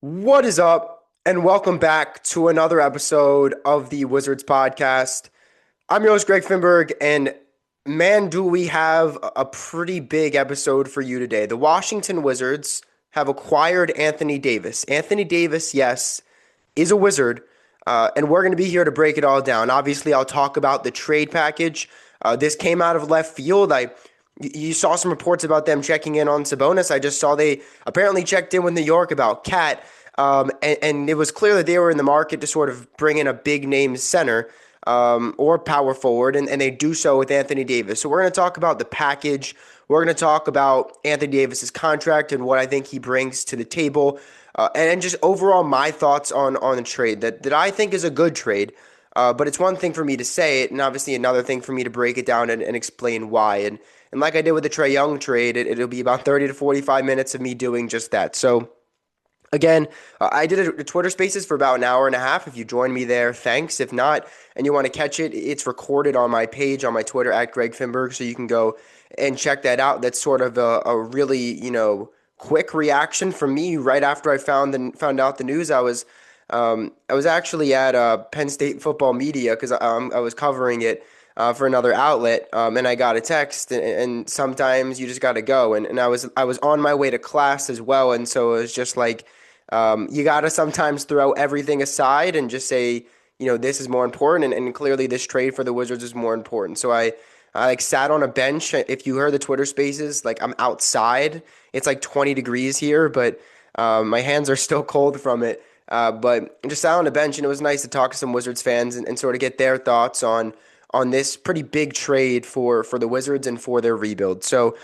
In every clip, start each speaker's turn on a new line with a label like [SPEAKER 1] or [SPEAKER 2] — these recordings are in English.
[SPEAKER 1] What is up? And welcome back to another episode of the Wizards podcast. I'm your host, Greg Finberg, and man, do we have a pretty big episode for you today. The Washington Wizards have acquired Anthony Davis. Anthony Davis, yes, is a Wizard, and we're going to be here to break it all down. Obviously, I'll talk about the trade package. This came out of left field. You saw some reports about them checking in on Sabonis. I just saw they apparently checked in with New York about Cat. And it was clear that they were in the market to sort of bring in a big name center or power forward, and they do so with Anthony Davis. So we're going to talk about the package. We're going to talk about Anthony Davis's contract and what I think he brings to the table, and just overall my thoughts on the trade that I think is a good trade. But it's one thing for me to say it, and obviously another thing for me to break it down and explain why. And like I did with the Trae Young trade, it'll be about 30 to 45 minutes of me doing just that. So again, I did a Twitter Spaces for about an hour and a half. If you joined me there, thanks. If not, and you want to catch it, it's recorded on my page on my Twitter at Greg Finberg, so you can go and check that out. That's sort of a really quick reaction from me right after I found out the news. I was actually at Penn State football media because I was covering it for another outlet, and I got a text, and sometimes you just got to go, and I was on my way to class as well, and so it was just like. You got to sometimes throw everything aside and just say, this is more important. And clearly this trade for the Wizards is more important. So I like sat on a bench. If you heard the Twitter Spaces, like I'm outside. It's like 20 degrees here, but my hands are still cold from it. But I just sat on a bench, and it was nice to talk to some Wizards fans and sort of get their thoughts on this pretty big trade for the Wizards and for their rebuild. So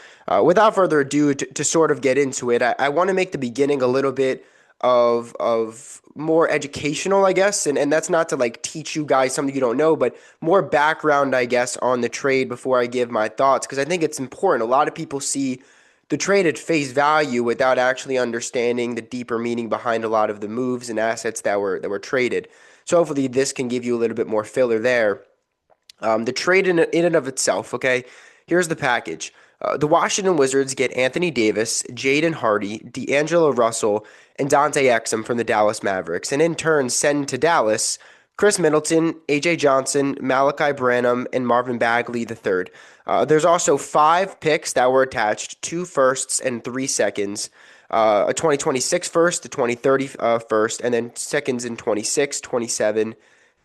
[SPEAKER 1] without further ado, to sort of get into it, I want to make the beginning a little bit of more educational, I guess, and that's not to like teach you guys something you don't know, but more background, I guess, on the trade before I give my thoughts, because I think it's important. A lot of people see the trade at face value without actually understanding the deeper meaning behind a lot of the moves and assets that were traded. So hopefully this can give you a little bit more filler there. The trade in and of itself, okay? Here's the package. The Washington Wizards get Anthony Davis, Jaden Hardy, D'Angelo Russell, and Dante Exum from the Dallas Mavericks, and in turn send to Dallas Chris Middleton, AJ Johnson, Malachi Branham, and Marvin Bagley III. There's also 5 picks that were attached, 2 firsts and 3 seconds, a 2026 first, a 2030 first, and then seconds in 26, 27,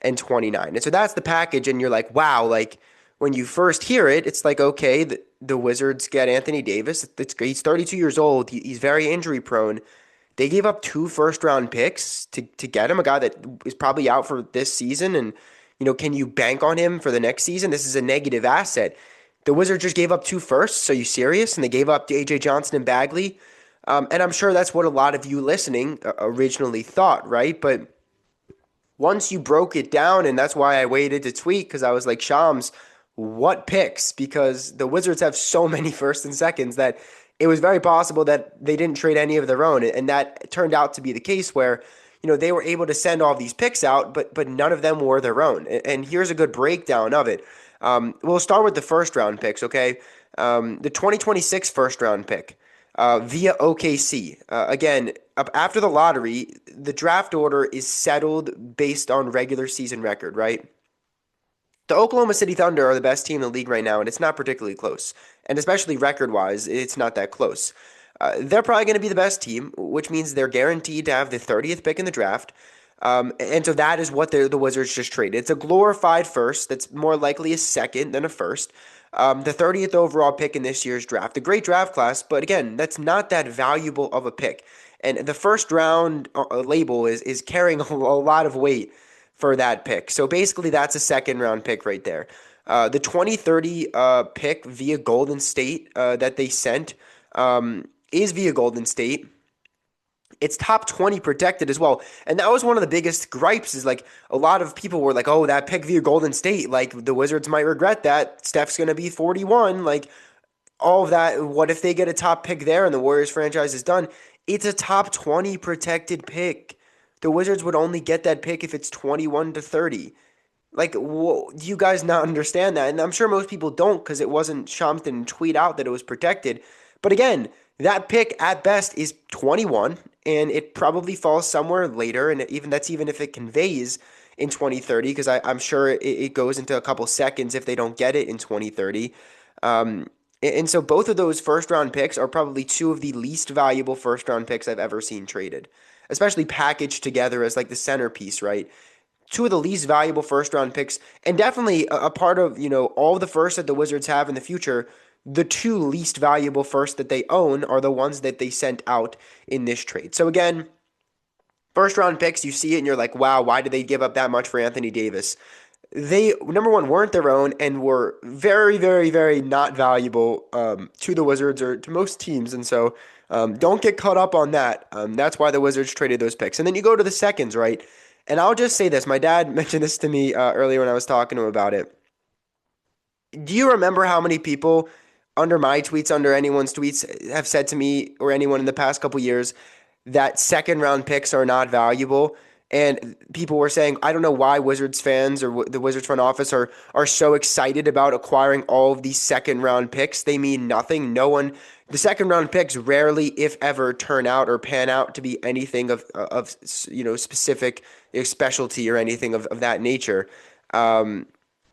[SPEAKER 1] and 29. And so that's the package, and you're like, wow, like when you first hear it, it's like, okay, the Wizards get Anthony Davis. He's 32 years old. He's very injury prone. They gave up 2 first-round picks to get him, a guy that is probably out for this season. And, can you bank on him for the next season? This is a negative asset. The Wizards just gave up 2 firsts. So you serious? And they gave up to AJ Johnson and Bagley. And I'm sure that's what a lot of you listening originally thought, right? But once you broke it down, and that's why I waited to tweet, because I was like, Shams, what picks? Because the Wizards have so many first and seconds that it was very possible that they didn't trade any of their own. And that turned out to be the case where, they were able to send all these picks out, but none of them were their own. And here's a good breakdown of it. We'll start with the first round picks, okay? The 2026 first round pick via OKC. Again, after the lottery, the draft order is settled based on regular season record, right? The Oklahoma City Thunder are the best team in the league right now, and it's not particularly close. And especially record-wise, it's not that close. They're probably going to be the best team, which means they're guaranteed to have the 30th pick in the draft. And so that is what the Wizards just traded. It's a glorified first that's more likely a second than a first. The 30th overall pick in this year's draft. A great draft class, but again, that's not that valuable of a pick. And the first round label is carrying a lot of weight for that pick. So basically that's a second round pick right there. The 2030 pick via Golden State that they sent is via Golden State. It's top 20 protected as well. And that was one of the biggest gripes is like a lot of people were like, oh, that pick via Golden State, like the Wizards might regret that. Steph's going to be 41. Like all of that. What if they get a top pick there and the Warriors franchise is done? It's a top 20 protected pick. The Wizards would only get that pick if it's 21 to 30. Like, do you guys not understand that? And I'm sure most people don't because it wasn't Shumpton tweet out that it was protected. But again, that pick at best is 21, and it probably falls somewhere later, and even if it conveys in 2030, because I'm sure it goes into a couple seconds if they don't get it in 2030. Um, and so both of those first round picks are probably two of the least valuable first round picks I've ever seen traded, especially packaged together as like the centerpiece, right? Two of the least valuable first round picks, and definitely a part of, all the first that the Wizards have in the future. The two least valuable first that they own are the ones that they sent out in this trade. So again, first round picks, you see it and you're like, wow, why did they give up that much for Anthony Davis? They, number one, weren't their own and were very, very, very not valuable to the Wizards or to most teams. And so don't get caught up on that. That's why the Wizards traded those picks. And then you go to the seconds, right? And I'll just say this. My dad mentioned this to me earlier when I was talking to him about it. Do you remember how many people under my tweets, under anyone's tweets, have said to me or anyone in the past couple years that second round picks are not valuable? And people were saying, I don't know why Wizards fans or the Wizards front office are so excited about acquiring all of these second round picks. They mean nothing. The second round picks rarely, if ever, turn out or pan out to be anything of specific specialty or anything of that nature.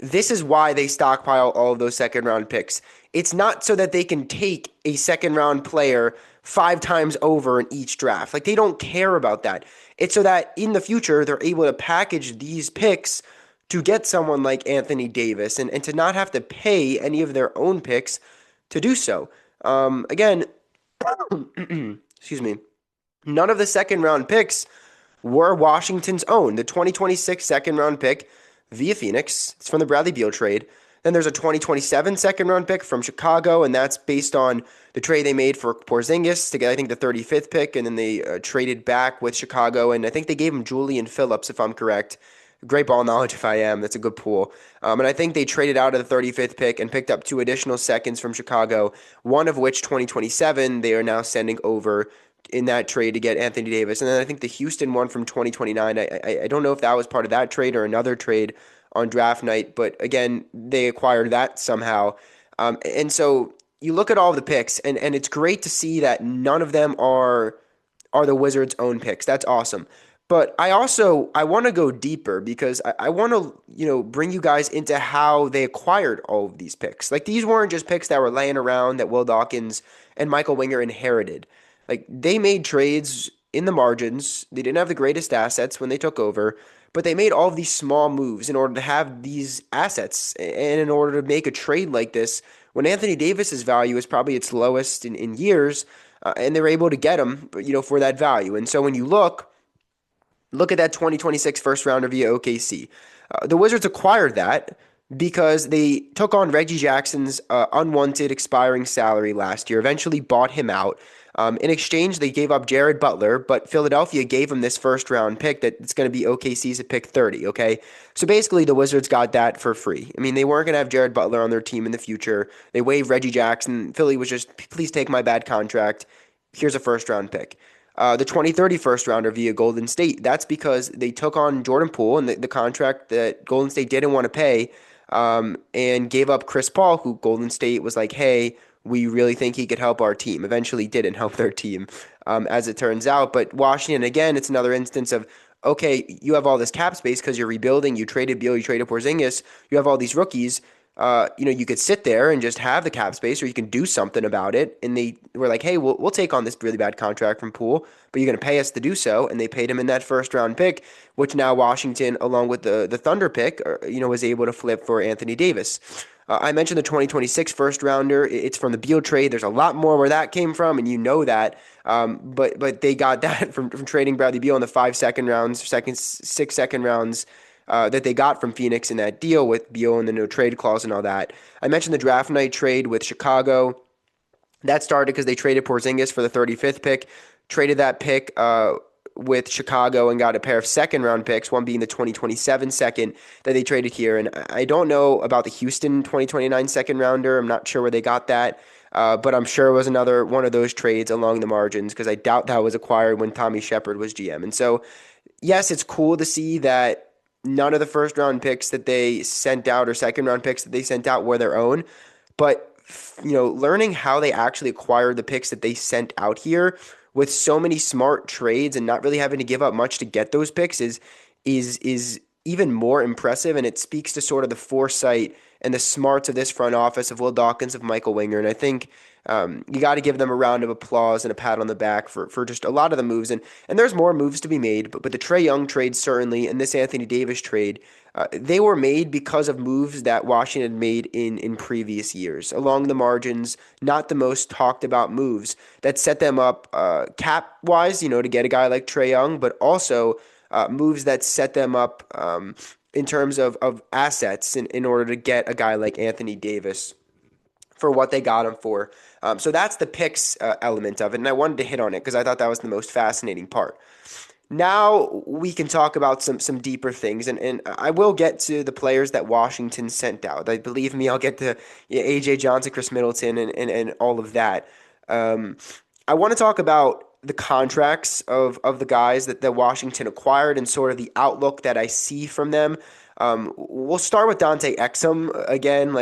[SPEAKER 1] This is why they stockpile all of those second round picks. It's not so that they can take a second round player 5 times over in each draft. Like, they don't care about that. It's so that in the future, they're able to package these picks to get someone like Anthony Davis and to not have to pay any of their own picks to do so. Again, excuse me, none of the second round picks were Washington's own. The 2026 second round pick via Phoenix, it's from the Bradley Beal trade. Then there's a 2027 second round pick from Chicago, and that's based on the trade they made for Porzingis to get, I think, the 35th pick, and then they traded back with Chicago, and I think they gave him Julian Phillips, if I'm correct. Great ball knowledge if I am. That's a good pool. And I think they traded out of the 35th pick and picked up 2 additional seconds from Chicago, one of which, 2027, they are now sending over in that trade to get Anthony Davis. And then I think the Houston one from 2029, I don't know if that was part of that trade or another trade on draft night, but again, they acquired that somehow. And so you look at all of the picks, and it's great to see that none of them are the Wizards' own picks. That's awesome. But I want to go deeper because I want to, bring you guys into how they acquired all of these picks. Like, these weren't just picks that were laying around that Will Dawkins and Michael Winger inherited. Like, they made trades in the margins. They didn't have the greatest assets when they took over, but they made all of these small moves in order to have these assets and in order to make a trade like this when Anthony Davis's value is probably its lowest in years, and they were able to get him, for that value. And so when you look at that 2026 first rounder via OKC, the Wizards acquired that because they took on Reggie Jackson's unwanted expiring salary last year, eventually bought him out. In exchange, they gave up Jared Butler, but Philadelphia gave him this first-round pick that's going to be OKC's at pick 30, okay? So basically, the Wizards got that for free. I mean, they weren't going to have Jared Butler on their team in the future. They waived Reggie Jackson. Philly was just, please take my bad contract. Here's a first-round pick. The 2030 first-rounder via Golden State, that's because they took on Jordan Poole and the contract that Golden State didn't want to pay, and gave up Chris Paul, who Golden State was like, hey, we really think he could help our team. Eventually didn't help their team, as it turns out. But Washington, again, it's another instance of, okay, you have all this cap space because you're rebuilding. You traded Beal, you traded Porzingis. You have all these rookies. You could sit there and just have the cap space, or you can do something about it. And they were like, hey, we'll take on this really bad contract from Poole, but you're going to pay us to do so. And they paid him in that first round pick, which now Washington, along with the Thunder pick, was able to flip for Anthony Davis. I mentioned the 2026 first rounder. It's from the Beal trade. There's a lot more where that came from, and you know that. But they got that from trading Bradley Beal in the 5 second rounds, 6 second rounds that they got from Phoenix in that deal with Beal and the no trade clause and all that. I mentioned the draft night trade with Chicago. That started because they traded Porzingis for the 35th pick, traded that pick with Chicago and got a pair of second-round picks, one being the 2027 second that they traded here. And I don't know about the Houston 2029 second-rounder. I'm not sure where they got that, but I'm sure it was another one of those trades along the margins because I doubt that was acquired when Tommy Shepard was GM. And so, yes, it's cool to see that none of the first-round picks that they sent out or second-round picks that they sent out were their own, but learning how they actually acquired the picks that they sent out here with so many smart trades and not really having to give up much to get those picks is even more impressive, and it speaks to sort of the foresight and the smarts of this front office of Will Dawkins, of Michael Winger. And I think you got to give them a round of applause and a pat on the back for just a lot of the moves. And there's more moves to be made, but the Trae Young trade certainly, and this Anthony Davis trade, they were made because of moves that Washington made in previous years along the margins, not the most talked about moves that set them up cap wise, to get a guy like Trae Young, but also moves that set them up in terms of assets in order to get a guy like Anthony Davis for what they got him for. So that's the picks element of it, and I wanted to hit on it because I thought that was the most fascinating part. Now we can talk about some deeper things, and I will get to the players that Washington sent out. Believe me, I'll get to A.J. Johnson, Chris Middleton, and all of that. I want to talk about the contracts of the guys that Washington acquired and sort of the outlook that I see from them. We'll start with Dante Exum again,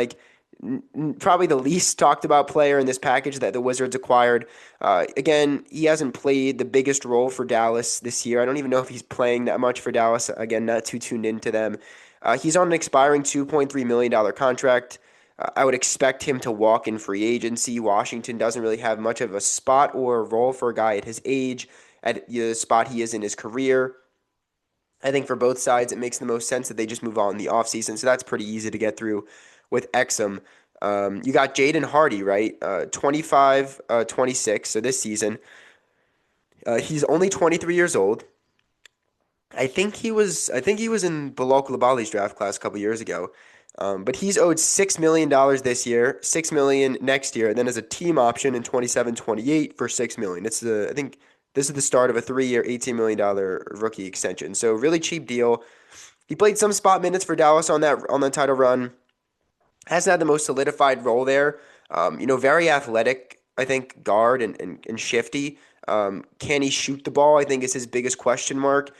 [SPEAKER 1] probably the least talked about player in this package that the Wizards acquired. Again, he hasn't played the biggest role for Dallas this year. I don't even know if he's playing that much for Dallas. Again, not too tuned into them. He's on an expiring $2.3 million contract. I would expect him to walk in free agency. Washington doesn't really have much of a spot or a role for a guy at his age, at the spot he is in his career. I think for both sides, it makes the most sense that they just move on in the offseason. So that's pretty easy to get through with Exum. You got Jaden Hardy, right? 25, 26, so this season. He's only 23 years old. I think he was in Bilal Coulibaly's draft class a couple years ago. But he's owed $6 million this year, $6 million next year, and then as a team option in 27-28 for $6 million. I think this is the start of a 3-year, $18 million rookie extension. So really cheap deal. He played some spot minutes for Dallas on that title run. Hasn't had the most solidified role there. Very athletic, I think, guard and shifty. Can he shoot the ball? I think is his biggest question mark.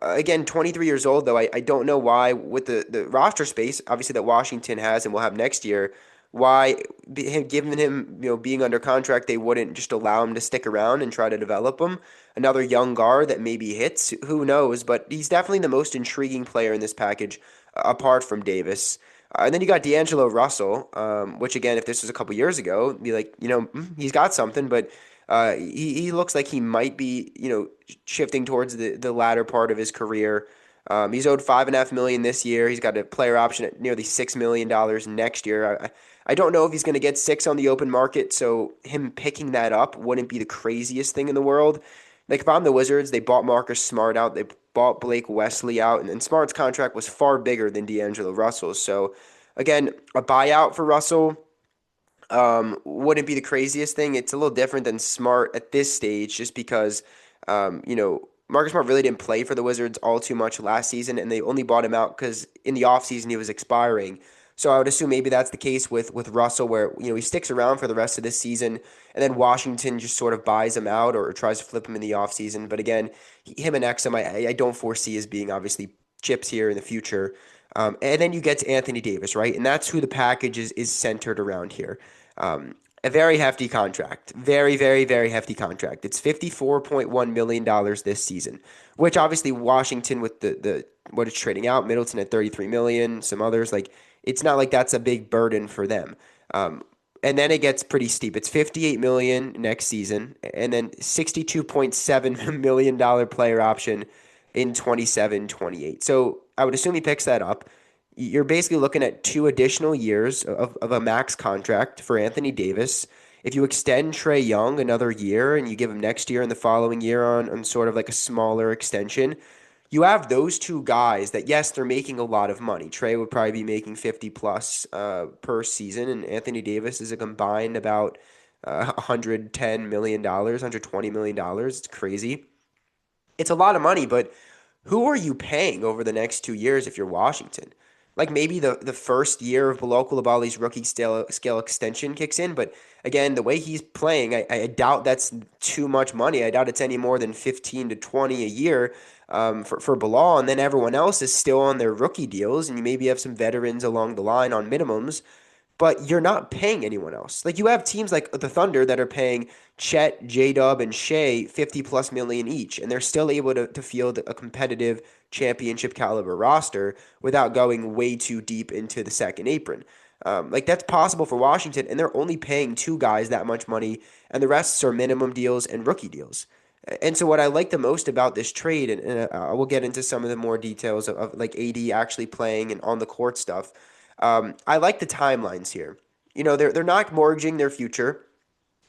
[SPEAKER 1] Again, 23 years old, though, I don't know why, with the roster space, obviously, that Washington has and will have next year, why, given him, being under contract, they wouldn't just allow him to stick around and try to develop him. Another young guard that maybe hits, who knows, but he's definitely the most intriguing player in this package, apart from Davis. And then you got D'Angelo Russell, which, again, if this was a couple years ago, be like, he's got something, but he looks like he might be, shifting towards the latter part of his career. He's owed $5.5 million this year. He's got a player option at nearly $6 million next year. I don't know if he's going to get six on the open market, so him picking that up wouldn't be the craziest thing in the world. Like, if I'm the Wizards, they bought Marcus Smart out, they bought Blake Wesley out, and Smart's contract was far bigger than D'Angelo Russell's. So, again, a buyout for Russell wouldn't be the craziest thing. It's a little different than Smart at this stage, just because, Marcus Smart really didn't play for the Wizards all too much last season, and they only bought him out because in the offseason he was expiring. So I would assume maybe that's the case with Russell, where he sticks around for the rest of this season, and then Washington just sort of buys him out or tries to flip him in the offseason. But again, him and Exum, I don't foresee as being obviously chips here in the future. And then you get to Anthony Davis, right? And that's who the package is centered around here. A very hefty contract. Very, very, very hefty contract. It's $54.1 million this season, which obviously Washington with the what it's trading out, Middleton at $33 million, some others, it's not like that's a big burden for them. And then it gets pretty steep. It's $58 million next season, and then $62.7 million player option in 27-28. So I would assume he picks that up. You're basically looking at 2 additional years of a max contract for Anthony Davis. If you extend Trae Young another year and you give him next year and the following year on sort of like a smaller extension, you have those 2 guys that, yes, they're making a lot of money. Trae would probably be making 50 plus per season, and Anthony Davis is a combined about $110 million, $120 million. It's crazy. It's a lot of money, but who are you paying over the next 2 years if you're Washington? Like, maybe the first year of Bilal Coulibaly's rookie scale extension kicks in, but again, the way he's playing, I doubt that's too much money. I doubt it's any more than 15 to 20 a year for Bilal, and then everyone else is still on their rookie deals, and you maybe have some veterans along the line on minimums. but you're not paying anyone else. Like you have teams like the Thunder that are paying Chet, J-Dub, and Shea 50 plus million each, and they're still able to field a competitive championship caliber roster without going way too deep into the second apron. Like that's possible for Washington, and they're only paying two guys that much money, and the rest are minimum deals and rookie deals. And so, what I like the most about this trade, and we'll get into some of the more details of like AD actually playing and on the court stuff. I like the timelines here. They're not mortgaging their future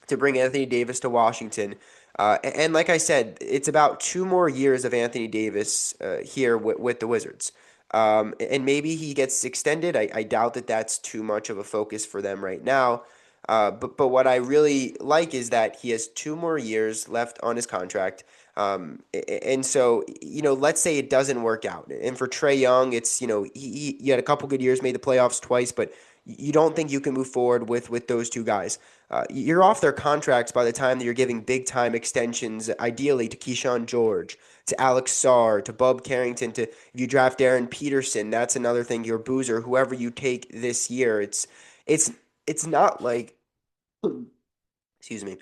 [SPEAKER 1] to bring Anthony Davis to Washington. And like I said, it's about 2 more years of Anthony Davis here with the Wizards. And maybe he gets extended. I doubt that that's too much of a focus for them right now. But what I really like is that he has 2 more years left on his contract. And so, let's say it doesn't work out. And for Trae Young, it's, he had a couple good years, made the playoffs twice, but you don't think you can move forward with those two guys. You're off their contracts by the time that you're giving big time extensions, ideally to Keyshawn George, to Alex Sarr, to Bub Carrington, to if you draft Aaron Peterson, that's another thing. Your Boozer, whoever you take this year, it's it's not like excuse me.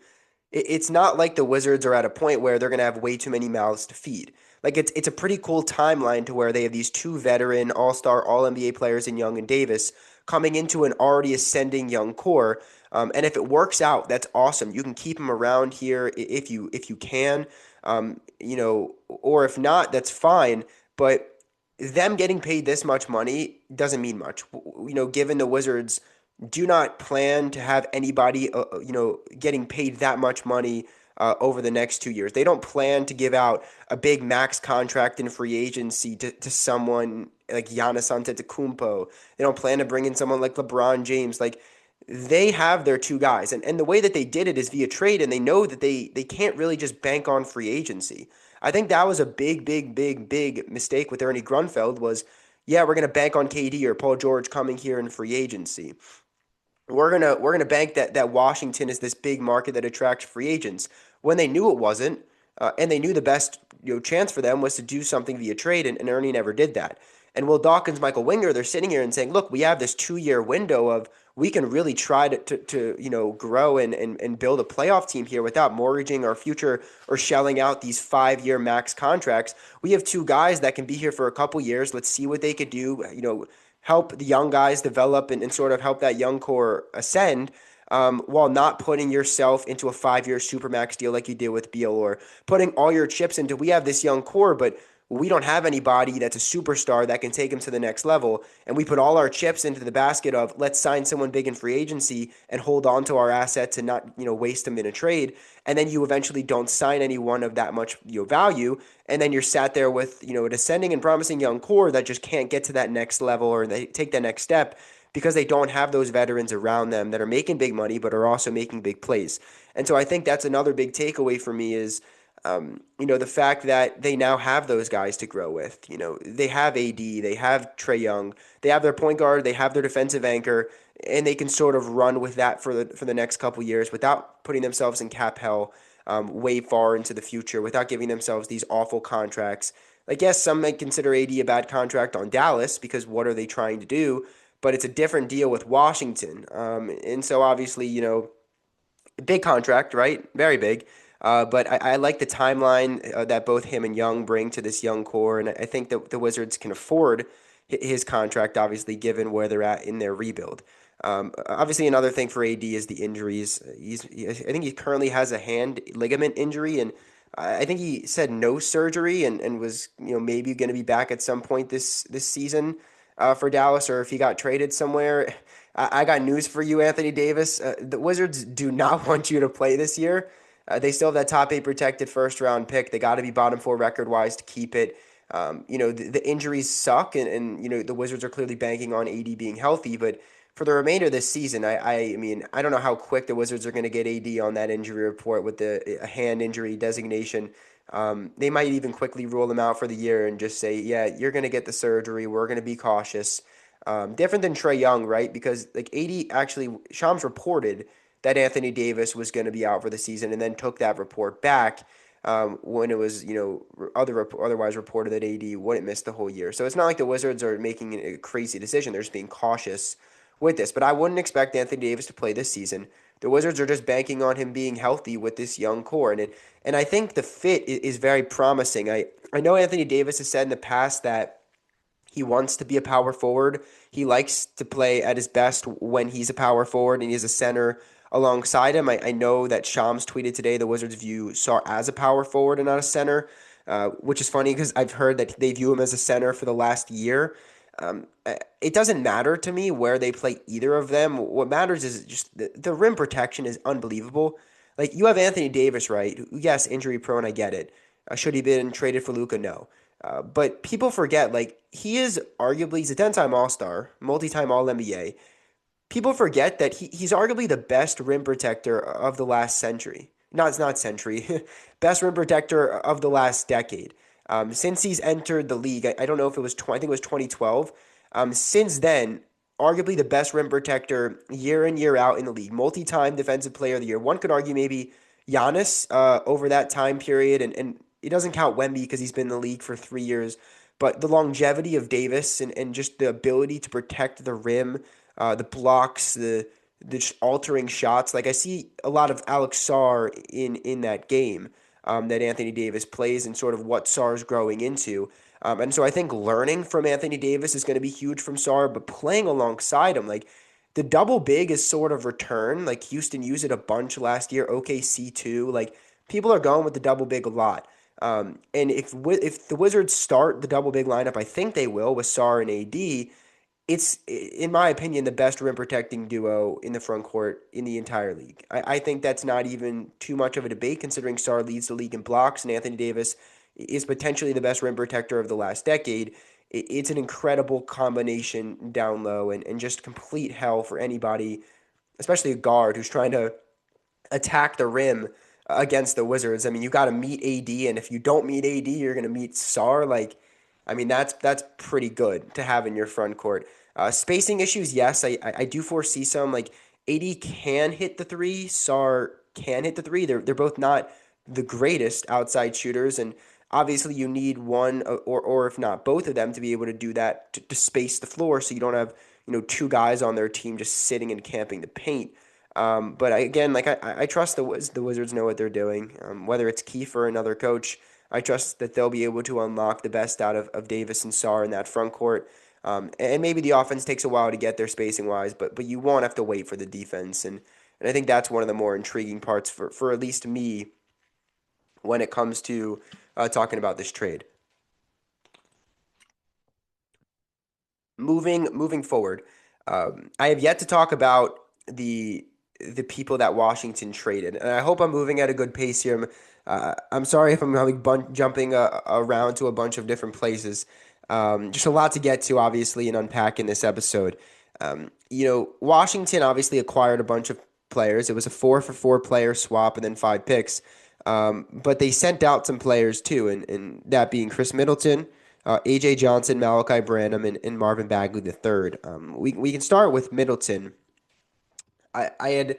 [SPEAKER 1] It's not like the Wizards are at a point where they're going to have way too many mouths to feed. Like it's a pretty cool timeline to where they have these two veteran All-Star, All-NBA players in Young and Davis coming into an already ascending young core. And if it works out, that's awesome. You can keep them around here if you can, or if not, that's fine. But them getting paid this much money doesn't mean much. Given the Wizards do not plan to have anybody, getting paid that much money over the next 2 years. They don't plan to give out a big max contract in free agency to someone like Giannis Antetokounmpo. They don't plan to bring in someone like LeBron James. Like they have their two guys, and the way that they did it is via trade, and they know that they can't really just bank on free agency. I think that was a big, big, big, big mistake with Ernie Grunfeld was, yeah, we're going to bank on KD or Paul George coming here in free agency. We're gonna bank that Washington is this big market that attracts free agents when they knew it wasn't, and they knew the best chance for them was to do something via trade, and Ernie never did that. And Will Dawkins, Michael Winger, they're sitting here and saying, look, we have this 2 year window of we can really try to grow and build a playoff team here without mortgaging our future or shelling out these 5 year max contracts. We have two guys that can be here for a couple years. Let's see what they could do. Help the young guys develop and sort of help that young core ascend, while not putting yourself into a 5 year supermax deal like you did with Beal or putting all your chips into, we have this young core, but we don't have anybody that's a superstar that can take him to the next level. And we put all our chips into the basket of let's sign someone big in free agency and hold on to our assets and not, waste them in a trade. And then you eventually don't sign anyone of that much, value. And then you're sat there with, a descending and promising young core that just can't get to that next level or they take that next step because they don't have those veterans around them that are making big money but are also making big plays. And so I think that's another big takeaway for me is the fact that they now have those guys to grow with. They have AD, they have Trae Young, they have their point guard, they have their defensive anchor, and they can sort of run with that for the next couple years without putting themselves in cap hell, way far into the future, without giving themselves these awful contracts. Like, yes, some might consider AD a bad contract on Dallas because what are they trying to do? But it's a different deal with Washington. And so obviously, big contract, right? Very big. But I like the timeline that both him and Young bring to this young core, and I think that the Wizards can afford his contract, obviously, given where they're at in their rebuild. Obviously, another thing for AD is the injuries. I think he currently has a hand ligament injury, and I think he said no surgery, and was maybe going to be back at some point this season for Dallas, or if he got traded somewhere. I got news for you, Anthony Davis. The Wizards do not want you to play this year. They still have that top 8 protected first round pick. They got to be bottom 4 record wise to keep it. The injuries suck, and the Wizards are clearly banking on AD being healthy. But for the remainder of this season, I mean, I don't know how quick the Wizards are going to get AD on that injury report with the hand injury designation. They might even quickly rule him out for the year and just say, yeah, you're going to get the surgery. We're going to be cautious. Different than Trae Young, right? Because like AD actually, Shams reported that Anthony Davis was going to be out for the season, and then took that report back when it was otherwise reported that AD wouldn't miss the whole year. So it's not like the Wizards are making a crazy decision; they're just being cautious with this, but I wouldn't expect Anthony Davis to play this season. The Wizards are just banking on him being healthy with this young core, and I think the fit is very promising. I know Anthony Davis has said in the past that he wants to be a power forward. He likes to play at his best when he's a power forward and he has a center alongside him. I know that Shams tweeted today the Wizards view Sarr as a power forward and not a center, which is funny because I've heard that they view him as a center for the last year. It doesn't matter to me where they play either of them. What matters is just the rim protection is unbelievable. Like you have Anthony Davis, right? Yes, injury prone, I get it. Should he been traded for Luka? No. But people forget, like, he's a 10-time All-Star, multi-time All-NBA. People forget that he's arguably the best rim protector of the last century. No, it's not century. Best rim protector of the last decade. Since he's entered the league, I don't know if it was I think it was 2012. Since then, arguably the best rim protector year in, year out in the league. Multi-time defensive player of the year. One could argue maybe Giannis over that time period, and it doesn't count Wemby because he's been in the league for 3 years. But the longevity of Davis and just the ability to protect the rim, the blocks, the just altering shots. Like I see a lot of Alex Sarr in that game that Anthony Davis plays and sort of what Sarr's growing into. And so I think learning from Anthony Davis is going to be huge from Sarr, but playing alongside him, like the double big is sort of return. Like Houston used it a bunch last year, OKC too. Like people are going with the double big a lot. And if the Wizards start the double big lineup, I think they will with Sarr and AD. It's, in my opinion, the best rim protecting duo in the front court in the entire league. I think that's not even too much of a debate considering Sarr leads the league in blocks and Anthony Davis is potentially the best rim protector of the last decade. It's an incredible combination down low and just complete hell for anybody, especially a guard who's trying to attack the rim against the Wizards. I mean, you got to meet AD, and if you don't meet AD, you're going to meet Sarr. Like, I mean, that's pretty good to have in your front court. Spacing issues, yes, I do foresee some. Like, AD can hit the three, Sarr can hit the three. They're both not the greatest outside shooters, and obviously you need one or if not both of them to be able to do that to space the floor, so you don't have two guys on their team just sitting and camping the paint. But again, like I trust the Wizards know what they're doing. Whether it's Keefe or another coach, I trust that they'll be able to unlock the best out of Davis and Sarr in that front court. And maybe the offense takes a while to get there spacing wise, but you won't have to wait for the defense. And I think that's one of the more intriguing parts for at least me when it comes to talking about this trade. Moving forward, I have yet to talk about the people that Washington traded, and I hope I'm moving at a good pace here. I'm sorry if I'm jumping around to a bunch of different places. Just a lot to get to, obviously, and unpack in this episode. Washington obviously acquired a bunch of players. It was a 4-for-4 player swap and then 5 picks. But they sent out some players too, and that being Chris Middleton, A.J. Johnson, Malachi Branham, and Marvin Bagley III. We can start with Middleton. I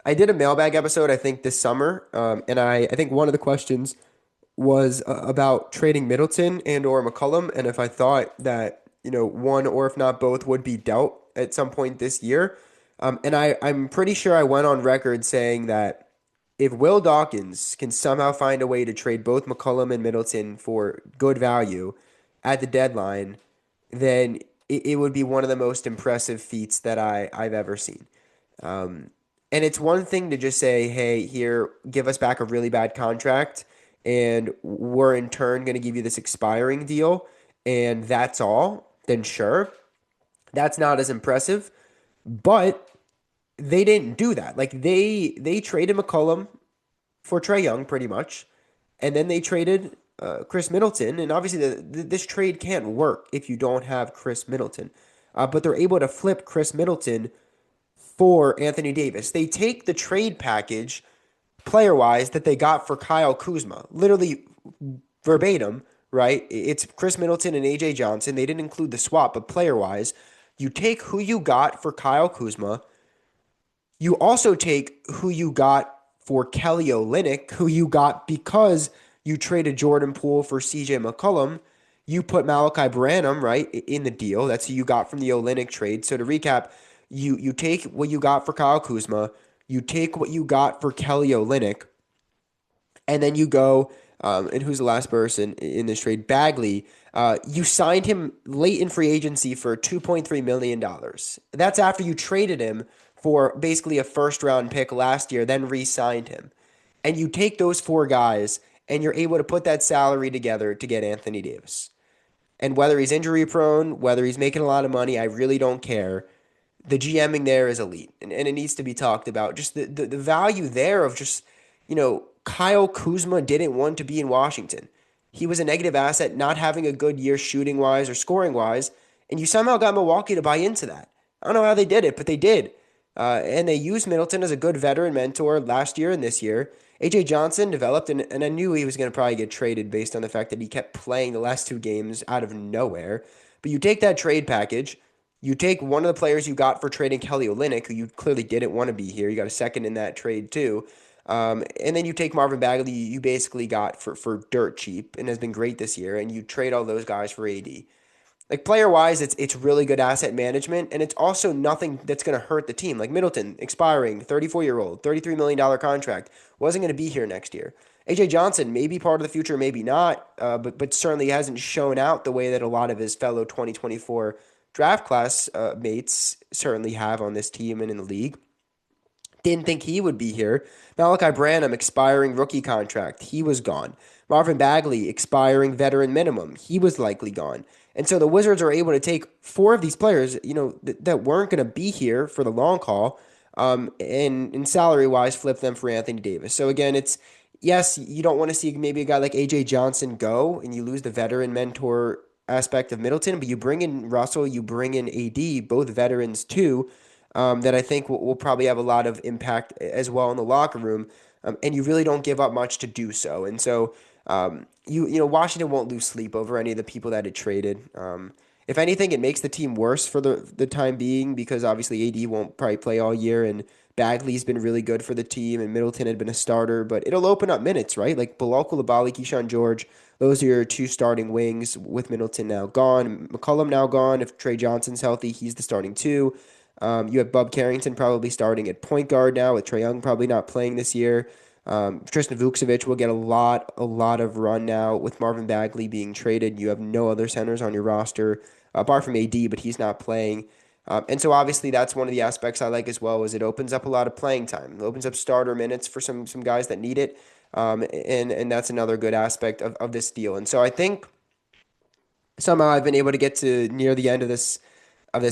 [SPEAKER 1] did a mailbag episode, I think, this summer, and I think one of the questions was about trading Middleton and or McCollum, and if I thought that one or if not both would be dealt at some point this year. And I'm pretty sure I went on record saying that if Will Dawkins can somehow find a way to trade both McCollum and Middleton for good value at the deadline, then it would be one of the most impressive feats that I've ever seen. And it's one thing to just say, hey, here, give us back a really bad contract, and we're in turn going to give you this expiring deal, and that's all. Then sure, that's not as impressive. But they didn't do that. Like they traded McCollum for Trae Young pretty much, and then they traded Chris Middleton. And obviously, this trade can't work if you don't have Chris Middleton. But they're able to flip Chris Middleton for Anthony Davis. They take the trade package player-wise that they got for Kyle Kuzma, literally verbatim, right? It's Chris Middleton and A.J. Johnson. They didn't include the swap, but player-wise, you take who you got for Kyle Kuzma. You also take who you got for Kelly Olynyk, who you got because you traded Jordan Poole for CJ McCollum. You put Malachi Branham, right, in the deal. That's who you got from the Olynyk trade. So to recap, You take what you got for Kyle Kuzma, you take what you got for Kelly Olynyk, and then you go, and who's the last person in this trade? Bagley. You signed him late in free agency for $2.3 million. That's after you traded him for basically a first round pick last year, then re signed him. And you take those four guys and you're able to put that salary together to get Anthony Davis. And whether he's injury prone, whether he's making a lot of money, I really don't care. The GMing there is elite, and it needs to be talked about. Just the value there of just, Kyle Kuzma didn't want to be in Washington. He was a negative asset, not having a good year shooting wise or scoring wise, and you somehow got Milwaukee to buy into that. I don't know how they did it, but they did. And they used Middleton as a good veteran mentor last year and this year. AJ Johnson developed, and I knew he was going to probably get traded based on the fact that he kept playing the last two games out of nowhere. But you take that trade package, you take one of the players you got for trading Kelly Olynyk, who you clearly didn't want to be here. You got a second in that trade too. And then you take Marvin Bagley, you basically got for dirt cheap and has been great this year, and you trade all those guys for AD. Like player wise, it's really good asset management, and it's also nothing that's going to hurt the team. Like Middleton expiring, 34-year-old, $33 million contract, wasn't going to be here next year. AJ Johnson may be part of the future, maybe not, but certainly hasn't shown out the way that a lot of his fellow 2024 draft class mates certainly have on this team and in the league. Didn't think he would be here. Malachi Branham expiring rookie contract. He was gone. Marvin Bagley expiring veteran minimum. He was likely gone. And so the Wizards are able to take four of these players, that weren't going to be here for the long haul, and salary wise, flip them for Anthony Davis. So again, it's yes, you don't want to see maybe a guy like AJ Johnson go, and you lose the veteran mentor aspect of Middleton, but you bring in Russell, you bring in AD, both veterans too, that I think will probably have a lot of impact as well in the locker room. And you really don't give up much to do so. And so Washington won't lose sleep over any of the people that it traded. If anything, it makes the team worse for the time being because obviously AD won't probably play all year and Bagley's been really good for the team and Middleton had been a starter, but it'll open up minutes, right? Like Bilal Coulibaly, Keyshawn George, those are your two starting wings with Middleton now gone. McCollum now gone. If Trey Johnson's healthy, he's the starting two. You have Bub Carrington probably starting at point guard now with Trae Young probably not playing this year. Tristan Vukcevic will get a lot of run now with Marvin Bagley being traded. You have no other centers on your roster apart from AD, but he's not playing. And so obviously that's one of the aspects I like as well is it opens up a lot of playing time. It opens up starter minutes for some guys that need it. And that's another good aspect of this deal. And so I think somehow I've been able to get to near the end of this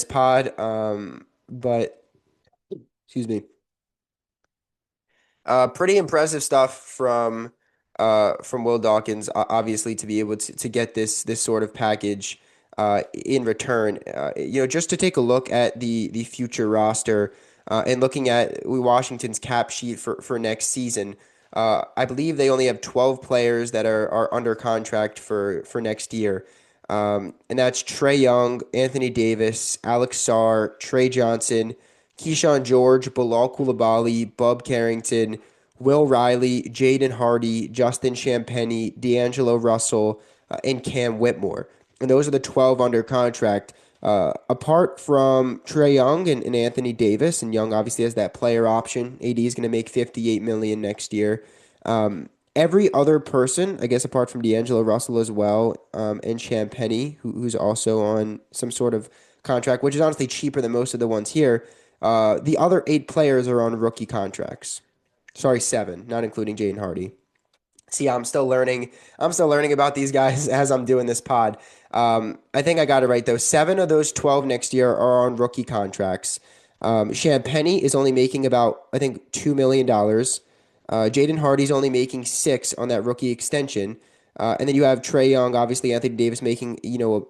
[SPEAKER 1] pod. But excuse me. Pretty impressive stuff from Will Dawkins, obviously to be able to get this sort of package in return. Just to take a look at the future roster and looking at Washington's cap sheet for next season. I believe they only have 12 players that are under contract for next year. And that's Trae Young, Anthony Davis, Alex Sarr, Trey Johnson, Keyshawn George, Bilal Coulibaly, Bub Carrington, Will Riley, Jaden Hardy, Justin Champagnie, D'Angelo Russell, and Cam Whitmore. And those are the 12 under contract. Apart from Trae Young and Anthony Davis, and Young obviously has that player option. AD is going to make $58 million next year. Every other person, I guess, apart from D'Angelo Russell as well, and Champagnie, who's also on some sort of contract, which is honestly cheaper than most of the ones here. The other 8 players are on rookie contracts. Sorry, 7, not including Jaden Hardy. See, I'm still learning. I'm still learning about these guys as I'm doing this pod. I think I got it right though. 7 of those 12 next year are on rookie contracts. Champagnie is only making about, I think, $2 million. Jaden Hardy's only making 6 on that rookie extension. And then you have Trae Young, obviously Anthony Davis making,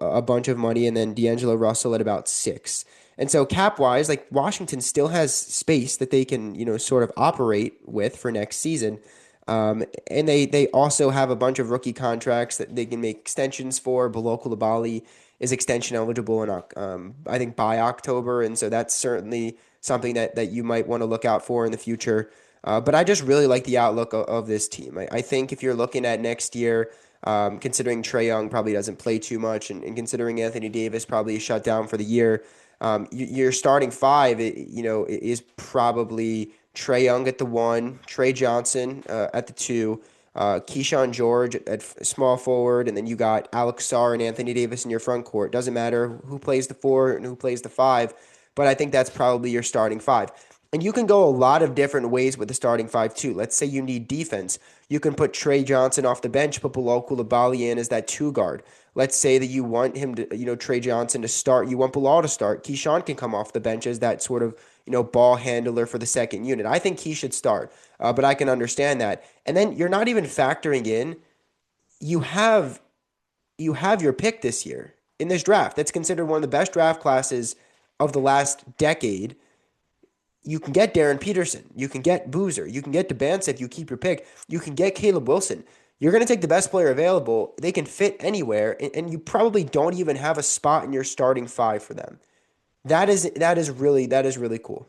[SPEAKER 1] a bunch of money, and then D'Angelo Russell at about 6. And so cap wise, like Washington still has space that they can, sort of operate with for next season. And they also have a bunch of rookie contracts that they can make extensions for. Bilal Coulibaly is extension eligible in I think by October, and so that's certainly something that you might want to look out for in the future. But I just really like the outlook of this team. I think if you're looking at next year, considering Trae Young probably doesn't play too much, and considering Anthony Davis probably is shut down for the year, Your starting five, is probably Trae Young at the one, Trey Johnson at the two, Keyshawn George at small forward, and then you got Alex Sarr and Anthony Davis in your front court. Doesn't matter who plays the four and who plays the five, but I think that's probably your starting five. And you can go a lot of different ways with the starting five too. Let's say you need defense. You can put Trey Johnson off the bench, put Bilal Coulibaly in as that two guard. Let's say that you want him to, Trey Johnson to start. You want Bilal to start. Keyshawn can come off the bench as that sort of, ball handler for the second unit. I think he should start, but I can understand that. And then you're not even factoring in you have you have your pick this year in this draft. That's considered one of the best draft classes of the last decade. You can get Darren Peterson. You can get Boozer. You can get DeBansa if you keep your pick. You can get Caleb Wilson. You're going to take the best player available. They can fit anywhere, and you probably don't even have a spot in your starting five for them. That is really cool.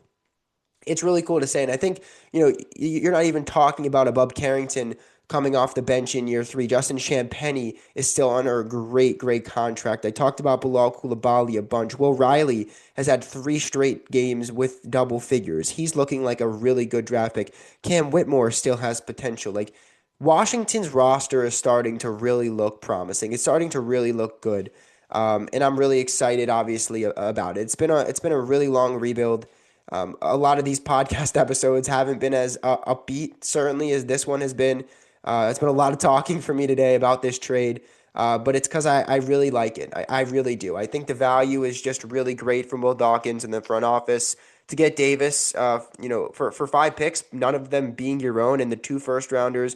[SPEAKER 1] It's really cool to say, and I think you're not even talking about a Bub Carrington coming off the bench in year three. Justin Champagnie is still under a great contract. I talked about Bilal Coulibaly a bunch. Will Riley has had 3 straight games with double figures. He's looking like a really good draft pick. Cam Whitmore still has potential. Like Washington's roster is starting to really look promising. It's starting to really look good, and I'm really excited, obviously, about it. It's been a really long rebuild. A lot of these podcast episodes haven't been as upbeat, certainly, as this one has been. It's been a lot of talking for me today about this trade, but it's because I really like it. I really do. I think the value is just really great from Will Dawkins in the front office to get Davis, for 5 picks, none of them being your own, and the 2 first-rounders,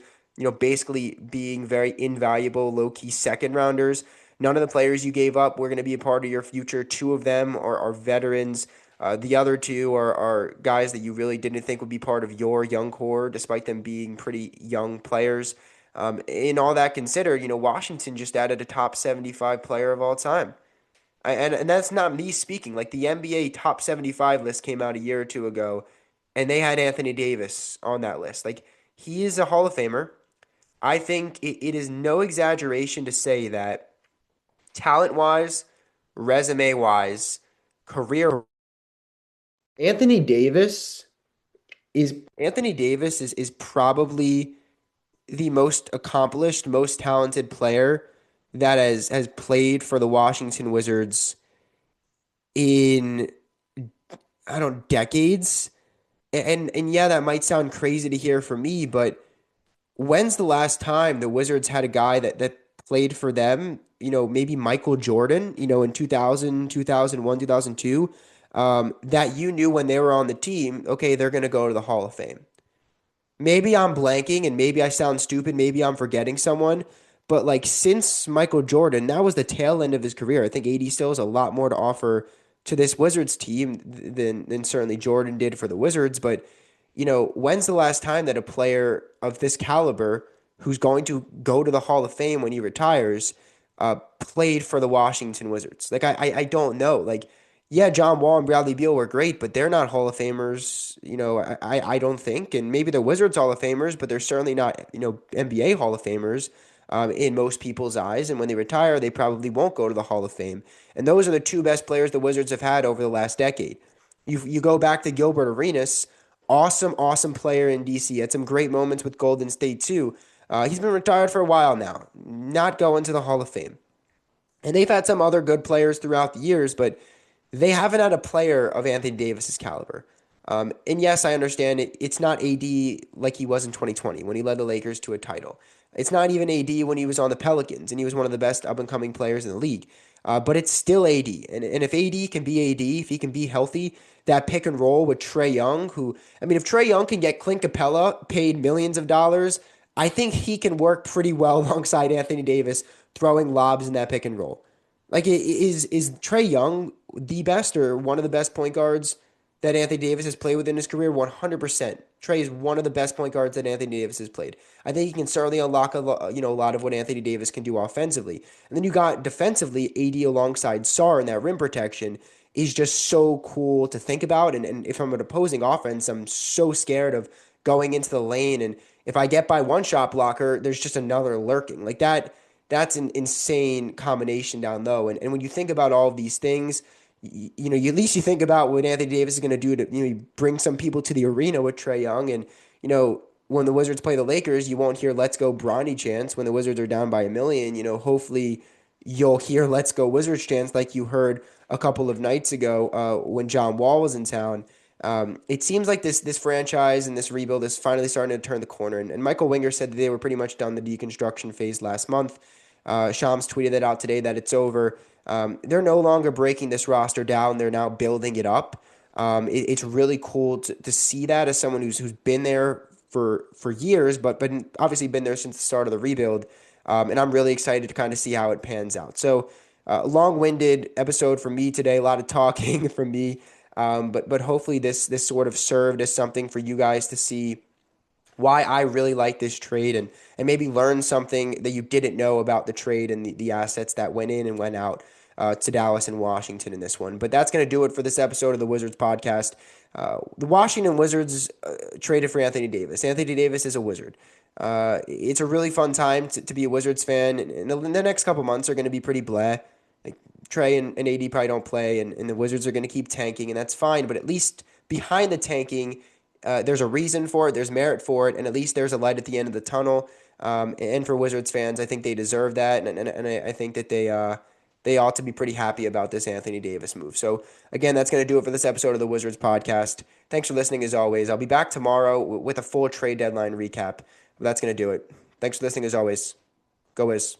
[SPEAKER 1] basically being very invaluable, low-key second-rounders. None of the players you gave up were going to be a part of your future. 2 of them are veterans. The other 2 are guys that you really didn't think would be part of your young core, despite them being pretty young players. In all that considered, Washington just added a top 75 player of all time. And that's not me speaking. Like the NBA top 75 list came out a year or 2 ago, and they had Anthony Davis on that list. Like he is a Hall of Famer. I think it is no exaggeration to say that talent wise, resume wise, career Anthony Davis Anthony Davis is probably the most accomplished, most talented player that has played for the Washington Wizards in I don't know, decades. And yeah, that might sound crazy to hear from me, but when's the last time the Wizards had a guy that played for them? Maybe Michael Jordan, in 2000, 2001, 2002, that you knew when they were on the team, okay, they're going to go to the Hall of Fame. Maybe I'm blanking and maybe I sound stupid. Maybe I'm forgetting someone. But like since Michael Jordan, that was the tail end of his career. I think AD still has a lot more to offer to this Wizards team than certainly Jordan did for the Wizards. But when's the last time that a player of this caliber who's going to go to the Hall of Fame when he retires played for the Washington Wizards? Like I don't know. Like yeah, John Wall and Bradley Beal were great, but they're not Hall of Famers, I don't think. And maybe the Wizards Hall of Famers, but they're certainly not, NBA Hall of Famers in most people's eyes. And when they retire, they probably won't go to the Hall of Fame. And those are the 2 best players the Wizards have had over the last decade. You go back to Gilbert Arenas, awesome player in DC. Had some great moments with Golden State too. He's been retired for a while now, not going to the Hall of Fame. And they've had some other good players throughout the years, but they haven't had a player of Anthony Davis's caliber. And yes, I understand it's not AD like he was in 2020 when he led the Lakers to a title. It's not even AD when he was on the Pelicans and he was one of the best up and coming players in the league. But it's still AD. And if AD can be AD, if he can be healthy, that pick and roll with Trae Young, if Trae Young can get Clint Capella paid millions of dollars, I think he can work pretty well alongside Anthony Davis throwing lobs in that pick and roll. Like, is Trae Young the best or one of the best point guards that Anthony Davis has played with in his career? 100%. Trae is one of the best point guards that Anthony Davis has played. I think he can certainly unlock a lot of what Anthony Davis can do offensively. And then you got defensively, AD alongside Sarr, and that rim protection is just so cool to think about. And if I'm an opposing offense, I'm so scared of going into the lane. And if I get by one shot blocker, there's just another lurking. Like that's an insane combination down low. And when you think about all of these things, at least you think about what Anthony Davis is going to do to bring some people to the arena with Trae Young, and when the Wizards play the Lakers, you won't hear "Let's go Bronny" chants. When the Wizards are down by a million, hopefully you'll hear "Let's go Wizards" chants like you heard a couple of nights ago when John Wall was in town. It seems like this franchise and this rebuild is finally starting to turn the corner. And Michael Winger said that they were pretty much done the deconstruction phase last month. Shams tweeted it out today that it's over. They're no longer breaking this roster down. They're now building it up. It's really cool to see that as someone who's been there for years, but obviously been there since the start of the rebuild. And I'm really excited to kind of see how it pans out. So, long-winded episode from me today. A lot of talking from me. But hopefully this sort of served as something for you guys to see why I really like this trade, and maybe learn something that you didn't know about the trade and the assets that went in and went out to Dallas and Washington in this one. But that's going to do it for this episode of the Wizards podcast. The Washington Wizards traded for Anthony Davis. Anthony Davis is a Wizard. It's a really fun time to be a Wizards fan, and the next couple months are going to be pretty blah. Like Trae and AD probably don't play, and the Wizards are going to keep tanking, and that's fine. But at least behind the tanking, there's a reason for it, there's merit for it, and at least there's a light at the end of the tunnel. And for Wizards fans, I think they deserve that, and I think that they ought to be pretty happy about this Anthony Davis move. So again, that's going to do it for this episode of the Wizards podcast. Thanks for listening as always. I'll be back tomorrow with a full trade deadline recap. But that's going to do it. Thanks for listening as always. Go Wiz.